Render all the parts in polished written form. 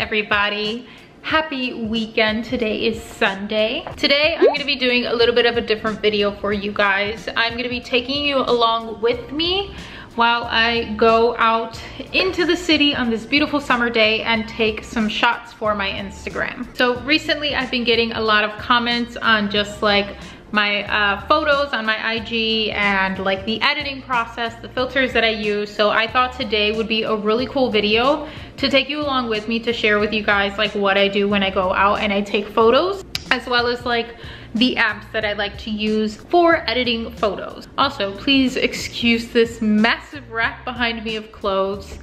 everybody? Happy weekend. Today is Sunday. Today I'm going to be doing a little bit of a different video for you guys. I'm going to be taking you along with me while I go out into the city on this beautiful summer day and take some shots for my Instagram. So recently I've been getting a lot of comments on just like my photos on my IG and like the editing process, the filters that I use. So I thought today would be a really cool video to take you along with me to share with you guys like what I do when I go out and I take photos, as well as like the apps that I like to use for editing photos. Also, please excuse this massive rack behind me of clothes.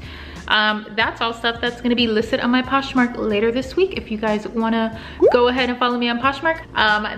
That's all stuff that's gonna be listed on my Poshmark later this week. If you guys wanna go ahead and follow me on Poshmark,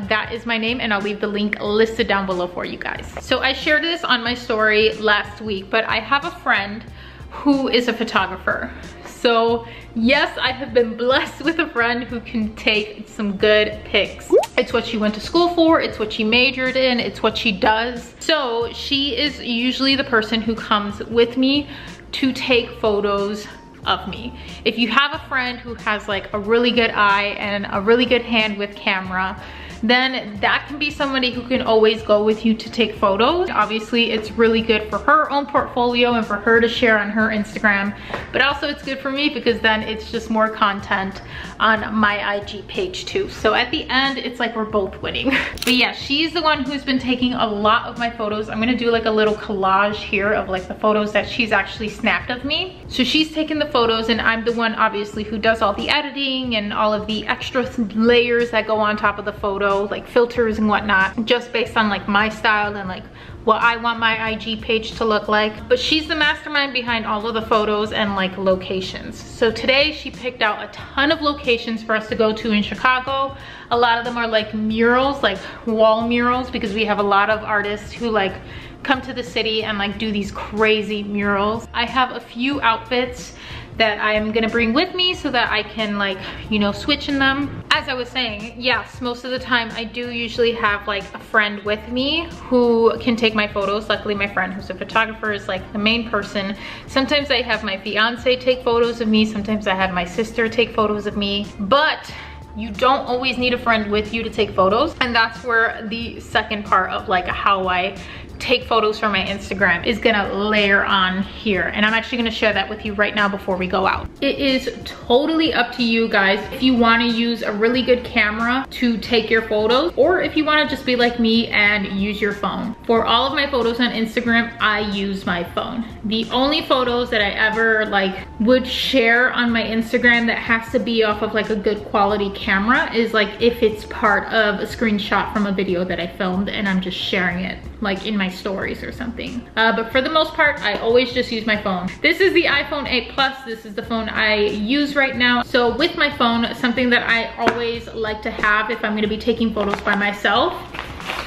that is my name and I'll leave the link listed down below for you guys. So I shared this on my story last week, but I have a friend who is a photographer. So yes, I have been blessed with a friend who can take some good pics. It's what she went to school for, it's what she majored in, it's what she does. So she is usually the person who comes with me to take photos of me. If you have a friend who has like a really good eye and a really good hand with camera, then that can be somebody who can always go with you to take photos. Obviously, it's really good for her own portfolio and for her to share on her Instagram, but also it's good for me because then it's just more content on my IG page too. So at the end, it's like we're both winning. But yeah, she's the one who's been taking a lot of my photos. I'm gonna do like a little collage here of like the photos that she's actually snapped of me. So she's taken the photos and I'm the one obviously who does all the editing and all of the extra layers that go on top of the photo, like filters and whatnot, just based on like my style and like what I want my IG page to look like. But she's the mastermind behind all of the photos and like locations. So today she picked out a ton of locations for us to go to in Chicago. A lot of them are like murals, like wall murals, because we have a lot of artists who like come to the city and like do these crazy murals. I have a few outfits that I'm gonna bring with me so that I can like, you know, switch in them. As I was saying, yes, most of the time I do usually have like a friend with me who can take my photos. Luckily my friend who's a photographer is like the main person. Sometimes I have my fiance take photos of me, sometimes I have my sister take photos of me, but you don't always need a friend with you to take photos. And that's where the second part of like how I take photos for my Instagram is gonna layer on here, and I'm actually gonna share that with you right now before we go out. It is totally up to you guys if you want to use a really good camera to take your photos, or if you want to just be like me and use your phone. For all of my photos on Instagram, I use my phone. The only photos that I ever like would share on my Instagram that has to be off of like a good quality camera is like if it's part of a screenshot from a video that I filmed and I'm just sharing it like in my stories or something. But for the most part, I always just use my phone. This is the iPhone 8 Plus. This is the phone I use right now. So with my phone, something that I always like to have if I'm gonna be taking photos by myself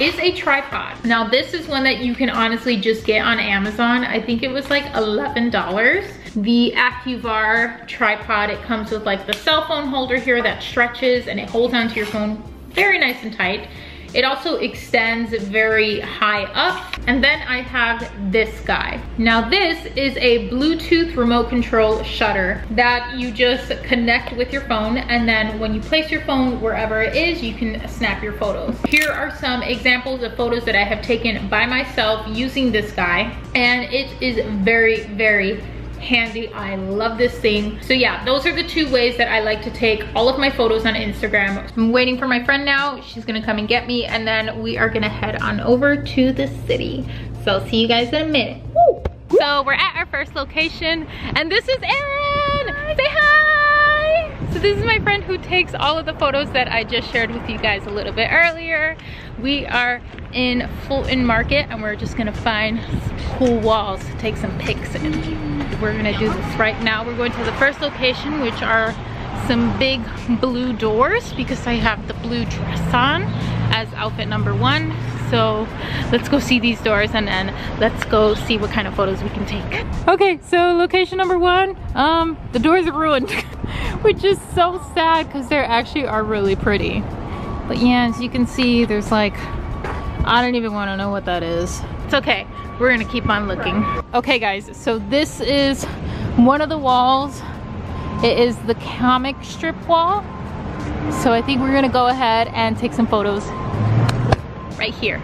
is a tripod. Now this is one that you can honestly just get on Amazon. I think it was like $11. The AccuVar tripod, it comes with like the cell phone holder here that stretches and it holds onto your phone very nice and tight. It also extends very high up. And then I have this guy. Now this is a Bluetooth remote control shutter that you just connect with your phone, and then when you place your phone wherever it is, you can snap your photos. Here are some examples of photos that I have taken by myself using this guy, and it is very, very handy. I love this thing. So yeah, those are the two ways that I like to take all of my photos on Instagram. I'm waiting for my friend now. She's gonna come and get me, and then we are gonna head on over to the city. So I'll see you guys in a minute. Woo! So we're at our first location, and this is Erin. Say hi! So this is my friend who takes all of the photos that I just shared with you guys a little bit earlier. We are in Fulton Market, and we're just gonna find some cool walls to take some pics in. We're gonna do this right now. We're going to the first location, which are some big blue doors, because I have the blue dress on as outfit number 1. So let's go see these doors, and then let's go see what kind of photos we can take. Okay, so location number 1, the doors are ruined, which is so sad because they actually are really pretty. But yeah, as you can see, there's like, I don't even want to know what that is. It's okay, we're gonna keep on looking. Okay guys, so this is one of the walls It is the comic strip wall. So I think we're gonna go ahead and take some photos right here.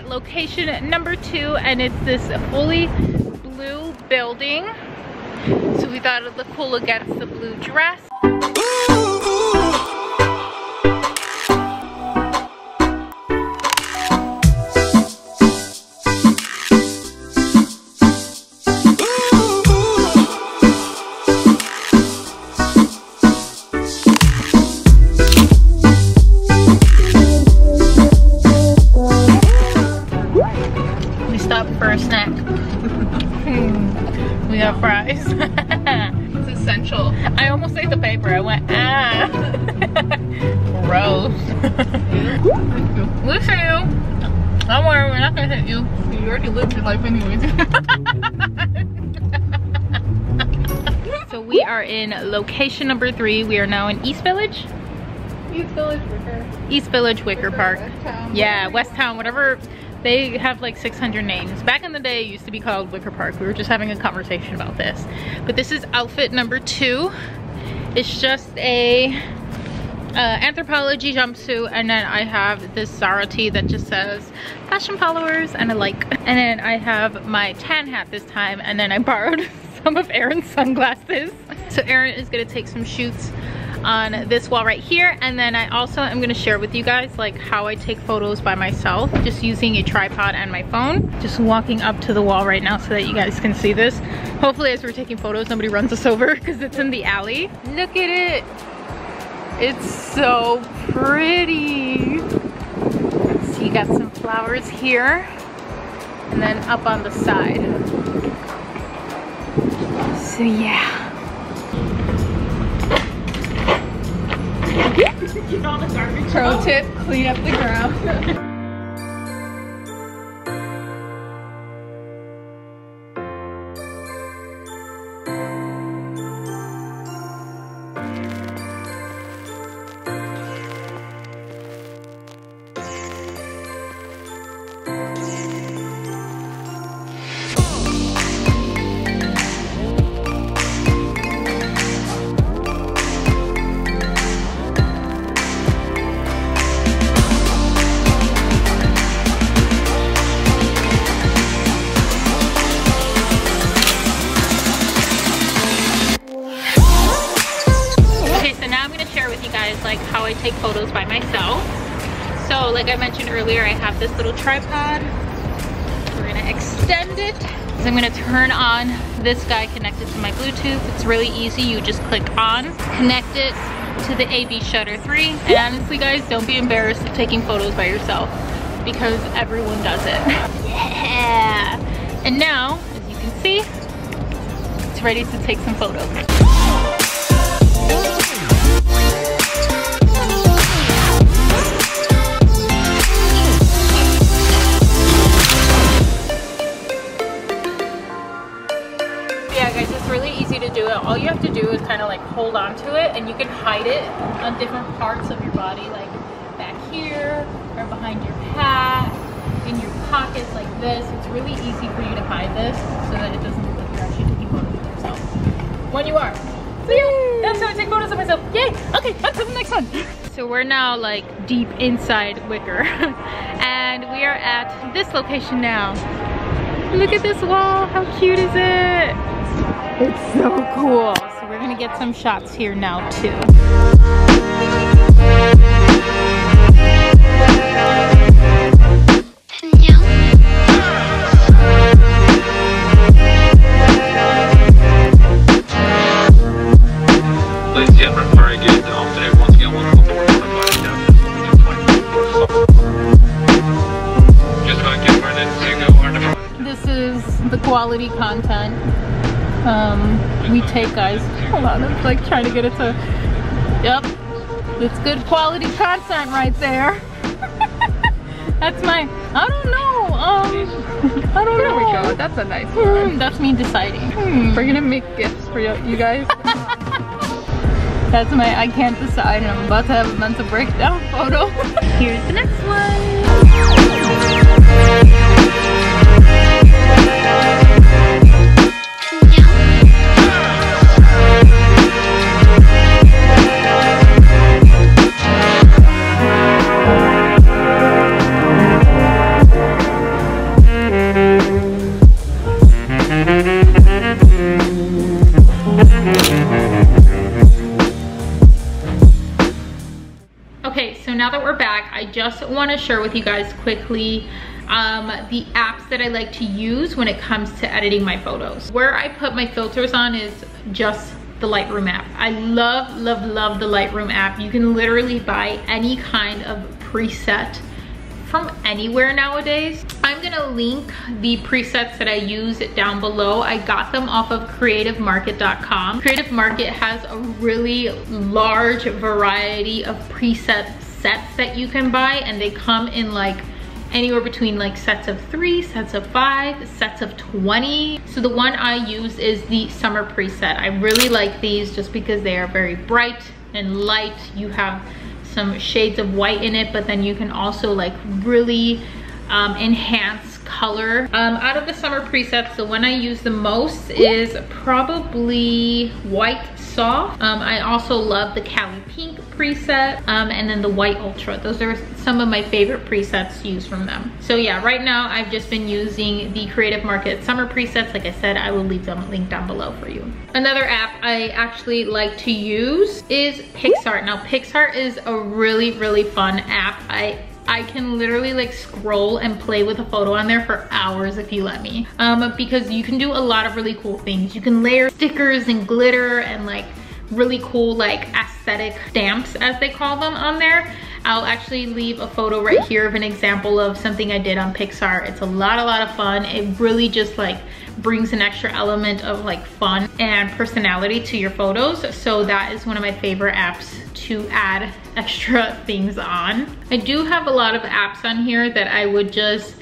Location number 2, and it's this fully blue building. So we thought it looked cool against the blue dress. For a snack. We have fries. It's essential. I almost ate the paper. I went, ah. Gross. We'll see you. Don't worry, we're not gonna hit you. You already lived your life anyways. So we are in location number 3. We are now in East Village. East Village, Wicker. East Village, Wicker Park. West Town. Yeah, West Town, whatever. They have like 600 names. Back in the day, it used to be called Wicker Park. We were just having a conversation about this. But this is outfit number 2. It's just a anthropology jumpsuit, and then I have this Zara tee that just says fashion followers and a like. And then I have my tan hat this time, and then I borrowed some of Erin's sunglasses. So Erin is gonna take some shoots on this wall right here, and then I also am going to share with you guys like how I take photos by myself, just using a tripod and my phone. Just walking up to the wall right now so that you guys can see this. Hopefully as we're taking photos nobody runs us over because it's in the alley. Look at it, it's so pretty. So you got some flowers here and then up on the side. So yeah. Pro tip, clean up the ground. Like how I take photos by myself. So like I mentioned earlier, I have this little tripod. We're gonna extend it. So I'm gonna turn on this guy connected to my Bluetooth. It's really easy. You just click on, connect it to the AV Shutter 3. And honestly guys, don't be embarrassed of taking photos by yourself because everyone does it. Yeah. And now, as you can see, it's ready to take some photos. Do it. All you have to do is kind of like hold on to it, and you can hide it on different parts of your body, like back here or behind your hat, in your pockets like this. It's really easy for you to hide this so that it doesn't look like you're actually taking photos of yourself when you are. So yeah, that's how I take photos of myself. Yay! Okay, on to the next one. So we're now like deep inside Wicker and we are at this location now. Look at this wall, how cute is it? It's so cool. So we're gonna get some shots here now too. Ladies and gentlemen, very good. Today, once again, welcome aboard. Just gonna get ready to go. quality content we take, guys. Hold on, I'm like trying to get it to, yep, it's good quality content right there. That's my, I don't know, I don't know. There we go, that's a nice one. That's me deciding. We're gonna make gifts for you guys. That's my, I can't decide, and I'm about to have a mental breakdown photo. Here's the next one. Okay, so now that we're back, I just want to share with you guys quickly the apps that I like to use when it comes to editing my photos. Where I put my filters on is just the Lightroom app. I love, love, love the Lightroom app. You can literally buy any kind of preset from anywhere nowadays. I'm gonna link the presets that I use down below. I got them off of creativemarket.com. Creative Market has a really large variety of preset sets that you can buy, and they come in like anywhere between like sets of 3, sets of 5, sets of 20. So the one I use is the summer preset. I really like these just because they are very bright and light. You have some shades of white in it, but then you can also like really enhance color. Out of the summer presets, the one I use the most is probably White Soft. I also love the Cali Pink preset, and then the White Ultra. Those are some of my favorite presets to use from them. So yeah, right now I've just been using the Creative Market summer presets. Like I said, I will leave them linked down below for you. Another app I actually like to use is Picsart. Now Picsart is a really, really fun app. I can literally like scroll and play with a photo on there for hours if you let me, because you can do a lot of really cool things. You can layer stickers and glitter and like really cool like aesthetic stamps, as they call them, on there. I'll actually leave a photo right here of an example of something I did on Picsart. It's a lot of fun. It really just like brings an extra element of like fun and personality to your photos. So that is one of my favorite apps to add extra things on. I do have a lot of apps on here that I would just,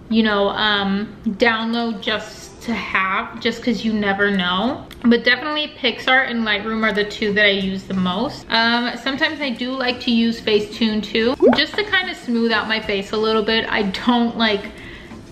you know, download just to have, just because you never know. But definitely Picsart and Lightroom are the two that I use the most. Sometimes I do like to use Facetune too, just to kind of smooth out my face a little bit. I don't like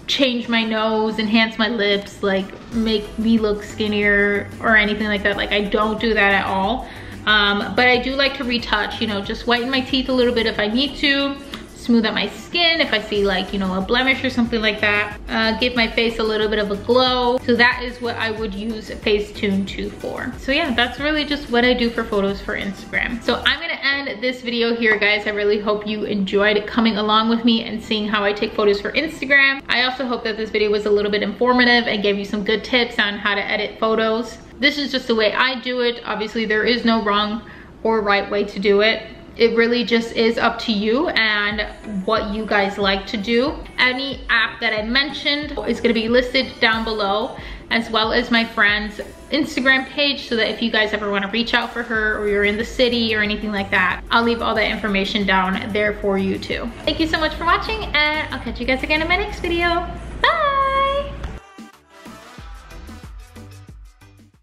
change my nose, enhance my lips, like make me look skinnier or anything like that. Like I don't do that at all. But I do like to retouch, you know, just whiten my teeth a little bit if I need to, smooth out my skin if I see like, you know, a blemish or something like that, give my face a little bit of a glow. So that is what I would use Facetune 2 for. So yeah, that's really just what I do for photos for Instagram. So I'm gonna end this video here, guys. I really hope you enjoyed coming along with me and seeing how I take photos for Instagram. I also hope that this video was a little bit informative and gave you some good tips on how to edit photos. This is just the way I do it. Obviously, there is no wrong or right way to do it. It really just is up to you and what you guys like to do. Any app that I mentioned is gonna be listed down below, as well as my friend's Instagram page, so that if you guys ever wanna reach out for her or you're in the city or anything like that, I'll leave all that information down there for you too. Thank you so much for watching, and I'll catch you guys again in my next video.